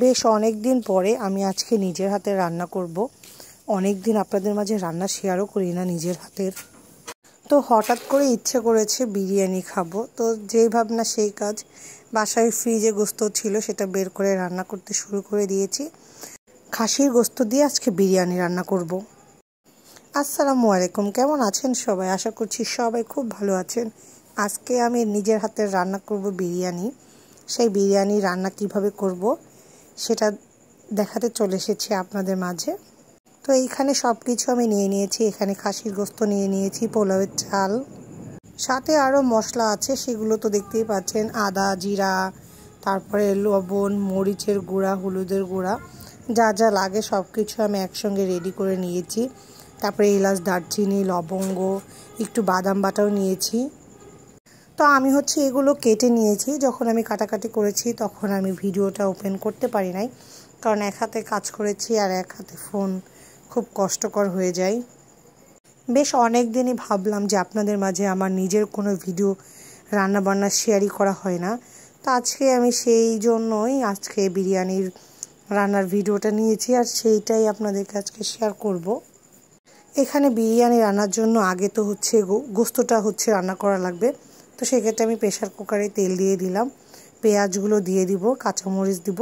বেশ অনেক দিন পরে আমি আজকে নিজের হাতে রান্না করব। অনেক দিন আপনাদের মাঝে রান্না শেয়ারও করি না নিজের হাতের। তো হঠাৎ করে ইচ্ছে করেছে বিরিয়ানি খাবো। তো যেই ভাবনা সেই কাজ। বাসায় ফ্রিজে গোস্ত ছিল, সেটা বের করে রান্না করতে শুরু করে দিয়েছি। খাসির গোস্ত দিয়ে আজকে বিরিয়ানি রান্না করব। আসসালামু আলাইকুম, কেমন আছেন সবাই? আশা করছি সবাই খুব ভালো আছেন। আজকে আমি নিজের হাতের রান্না করব বিরিয়ানি। সেই বিরিয়ানি রান্না কিভাবে করব সেটা দেখাতে চলে এসেছি আপনাদের মাঝে। তো এইখানে সব কিছু আমি নিয়ে নিয়েছি। এখানে খাসির গোস্ত নিয়ে নিয়েছি, পোলাওয়ের চাল, সাথে আরও মশলা আছে, সেগুলো তো দেখতেই পাচ্ছেন। আদা, জিরা, তারপরে লবণ, মরিচের গুঁড়া, হলুদের গুঁড়া, যা যা লাগে সব কিছু আমি একসঙ্গে রেডি করে নিয়েছি। তারপরে এলাচ, দারচিনি, লবঙ্গ, একটু বাদাম বাটাও নিয়েছি। তো আমি এগুলো কেটে নিয়েছি। যখন আমি কাটাকাটি করেছি তখন আমি ভিডিওটা ওপেন করতে পারি নাই, কারণ এক হাতে কাজ করেছি আর এক হাতে ফোন, খুব কষ্টকর হয়ে যায়। বেশ অনেক দিনই ভাবলাম যে আপনাদের মাঝে আমার নিজের কোনো ভিডিও রান্নাবান্না শেয়ারই করা হয় না। তো আজকে আমি সেই জন্যই আজকে বিরিয়ানির রান্নার ভিডিওটা নিয়েছি, আর সেইটাই আপনাদেরকে আজকে শেয়ার করব। এখানে বিরিয়ানি রান্নার জন্য আগে তো গোস্তটা রান্না করা লাগবে। তো সেক্ষেত্রে আমি প্রেশার কুকারে তেল দিয়ে দিলাম, পেঁয়াজগুলো দিয়ে দিব, কাঁচামরিচ দিব,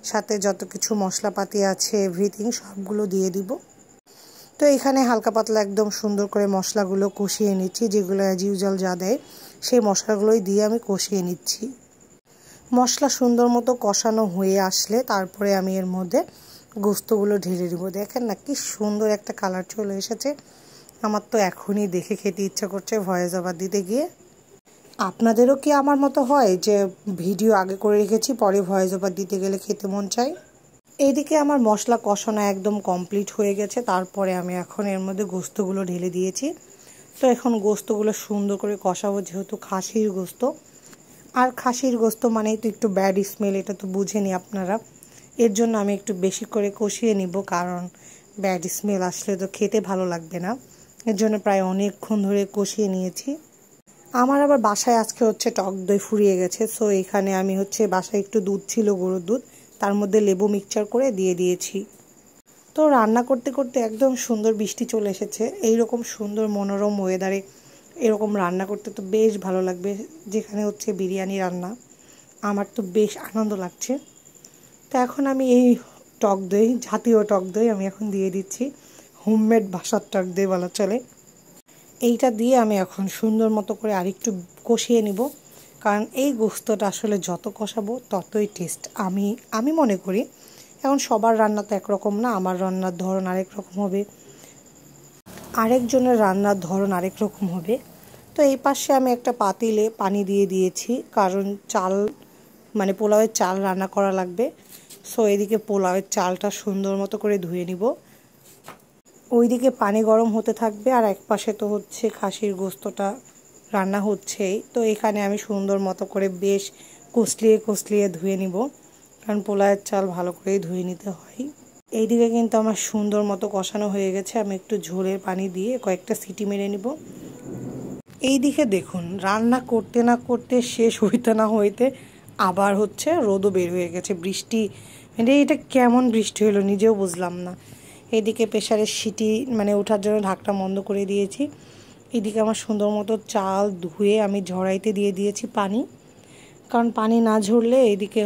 সাথে যত কিছু মশলাপাতি আছে এভরিথিং সবগুলো দিয়ে দিব। তো এখানে হালকা পাতলা একদম সুন্দর করে মশলাগুলো কষিয়ে নিচ্ছি, যেগুলো অ্যাজ ইউজুয়াল যা দেয় সেই মশলাগুলোই দিয়ে আমি কষিয়ে নিচ্ছি। মশলা সুন্দর মতো কষানো হয়ে আসলে তারপরে আমি এর মধ্যে গোস্তগুলো ঢেলে দিব। দেখেন না কি সুন্দর একটা কালার চলে এসেছে। আমার তো এখনই দেখে খেতে ইচ্ছা করছে ভয়েস ওভার দিতে গিয়ে। আপনাদেরও কি আমার মতো হয় যে ভিডিও আগে করে রেখেছি, পরে ভয়েস ওভার দিতে গেলে খেতে মন চায়? এইদিকে আমার মশলা কষানো একদম কমপ্লিট হয়ে গেছে। তারপরে আমি এখন এর মধ্যে গোস্তগুলো ঢেলে দিয়েছি। তো এখন গোস্তগুলো সুন্দর করে কষাবো, যেহেতু খাসির গোস্ত, আর খাসির গোস্ত মানেই তো একটু ব্যাড স্মেল, এটা তো বুঝেনি আপনারা। এর জন্য আমি একটু বেশি করে কষিয়ে নিব, কারণ ব্যাড স্মেল আসলে তো খেতে ভালো লাগবে না। এর জন্য প্রায় অনেকক্ষণ ধরে কষিয়ে নিয়েছি। আমার আবার বাসায় আজকে টক দই ফুরিয়ে গেছে। সো এখানে আমি বাসায় একটু দুধ ছিল, গরুর দুধ, তার মধ্যে লেবু মিক্সচার করে দিয়ে দিয়েছি। তো রান্না করতে করতে একদম সুন্দর বৃষ্টি চলে এসেছে। এইরকম সুন্দর মনোরম ওয়েদারে এরকম রান্না করতে তো বেশ ভালো লাগবে, যেখানে বিরিয়ানি রান্না। আমার তো বেশ আনন্দ লাগছে। তো এখন আমি এই টক দই, জাতীয় টক দই আমি এখন দিয়ে দিচ্ছি। হোমমেড বাসার টক দই বলা চলে। এইটা দিয়ে আমি এখন সুন্দর মতো করে আরেকটু কষিয়ে নিব, কারণ এই গোস্তটা আসলে যত কষাবো ততই টেস্ট আমি মনে করি। এখন সবার রান্না তো একরকম না, আমার রান্নার ধরন আরেক রকম হবে, আরেকজনের রান্নার ধরন আরেক রকম হবে। তো এই পাশে আমি একটা পাতিলে পানি দিয়ে দিয়েছি, কারণ চাল পোলাওয়ের চাল রান্না করা লাগবে। সো এদিকে পোলাওয়ের চালটা সুন্দর মতো করে ধুয়ে নিব। ওইদিকে পানি গরম হতে থাকবে, আর এক পাশে তো খাসির গোস্তটা রান্না হচ্ছেই। তো এখানে আমি সুন্দর মতো করে বেশ কষলিয়ে কষলিয়ে ধুয়ে নিব, কারণ পোলাওয়ের চাল ভালো করেই ধুয়ে নিতে হয়। এইদিকে কিন্তু আমার সুন্দর মতো কষানো হয়ে গেছে। আমি একটু ঝোলের পানি দিয়ে কয়েকটা সিটি মেরে নিব। এইদিকে দেখুন, রান্না করতে না করতে, শেষ হইতে না হইতে আবার রোদও বের হয়ে গেছে। বৃষ্টি এটা কেমন বৃষ্টি হলো নিজেও বুঝলাম না। এদিকে প্রেশারের সিটি ওঠার জন্য ঢাকটা বন্ধ করে দিয়েছি। এদিকে আমার সুন্দর মতো চাল ধুয়ে আমি ঝরাইতে দিয়ে দিয়েছি পানি, কারণ পানি না ঝরলে এদিকে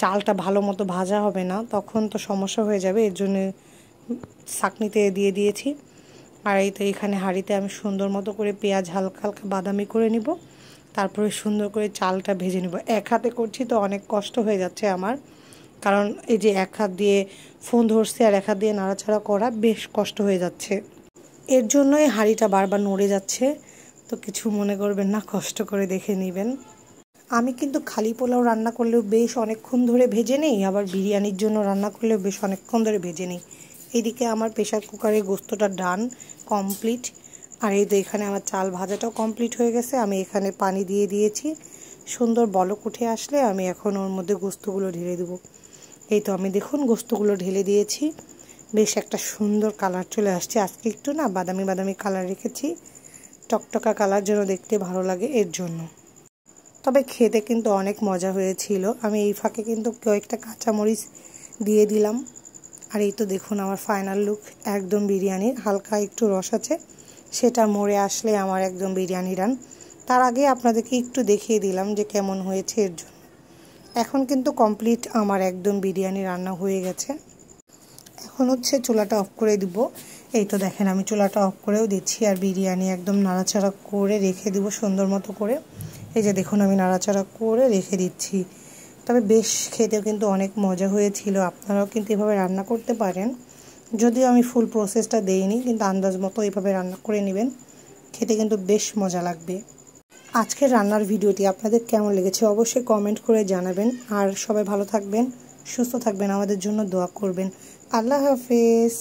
চালটা ভালো মতো ভাজা হবে না, তখন তো সমস্যা হয়ে যাবে। এর জন্য ছাঁকনিতে দিয়ে দিয়েছি। আর এই তো এখানে হাঁড়িতে আমি সুন্দর মতো করে পেঁয়াজ হালকা হালকা বাদামি করে নিব, তারপরে সুন্দর করে চালটা ভেজে নিব। এক হাতে করছি তো অনেক কষ্ট হয়ে যাচ্ছে আমার, কারণ এই যে এক হাত দিয়ে ফোন ধরছে আর এক হাত দিয়ে নাড়াচাড়া করা বেশ কষ্ট হয়ে যাচ্ছে। এর জন্যই হাঁড়িটা বারবার নড়ে যাচ্ছে। তো কিছু মনে করবেন না, কষ্ট করে দেখে নেবেন। আমি কিন্তু খালি পোলাও রান্না করলেও বেশ অনেকক্ষণ ধরে ভেজে নিই, আবার বিরিয়ানির জন্য রান্না করলেও বেশ অনেকক্ষণ ধরে ভেজে নিই। এইদিকে আমার প্রেশার কুকারে গোস্তটা ডান কমপ্লিট, আর এই তো এখানে আমার চাল ভাজাটাও কমপ্লিট হয়ে গেছে। আমি এখানে পানি দিয়ে দিয়েছি। সুন্দর বলক উঠে আসলে আমি এখন ওর মধ্যে গোস্তগুলো ঢেলে দেবো। এই তো আমি দেখুন গোস্তগুলো ঢেলে দিয়েছি। বেশ একটা সুন্দর কালার চলে আসছে। আজকে একটু বাদামি বাদামি কালার রেখেছি, টকটকা কালার যেন দেখতে ভালো লাগে, এর জন্য। তবে খেতে কিন্তু অনেক মজা হয়েছিল। আমি এই ফাঁকে কিন্তু কয়েকটা কাঁচামরিচ দিয়ে দিলাম। আর এই তো দেখুন আমার ফাইনাল লুক একদম বিরিয়ানির। হালকা একটু রস আছে, সেটা মরে আসলে আমার একদম বিরিয়ানি রান। তার আগে আপনাদেরকে একটু দেখিয়ে দিলাম যে কেমন হয়েছে এর জন্য। এখন কিন্তু কমপ্লিট আমার একদম বিরিয়ানি রান্না হয়ে গেছে। এখন হচ্ছে চুলাটা অফ করে দিব। এই তো দেখেন আমি চুলাটা অফ করেও দিচ্ছি, আর বিরিয়ানি একদম নাড়াচাড়া করে রেখে দিব সুন্দর মতো করে। এই যে দেখুন আমি নাড়াচাড়া করে রেখে দিচ্ছি। তবে বেশ খেতেও কিন্তু অনেক মজা হয়েছিল। আপনারাও কিন্তু এভাবে রান্না করতে পারেন। যদিও আমি ফুল প্রসেসটা দেইনি, কিন্তু আন্দাজ মতো এইভাবে রান্না করে নেবেন, খেতে কিন্তু বেশ মজা লাগবে। আজকের রান্নার ভিডিওটি আপনাদের কেমন লেগেছে অবশ্যই কমেন্ট করে জানাবেন। আর সবাই ভালো থাকবেন, সুস্থ থাকবেন, আমাদের জন্য দোয়া করবেন। আল্লাহ হাফেজ।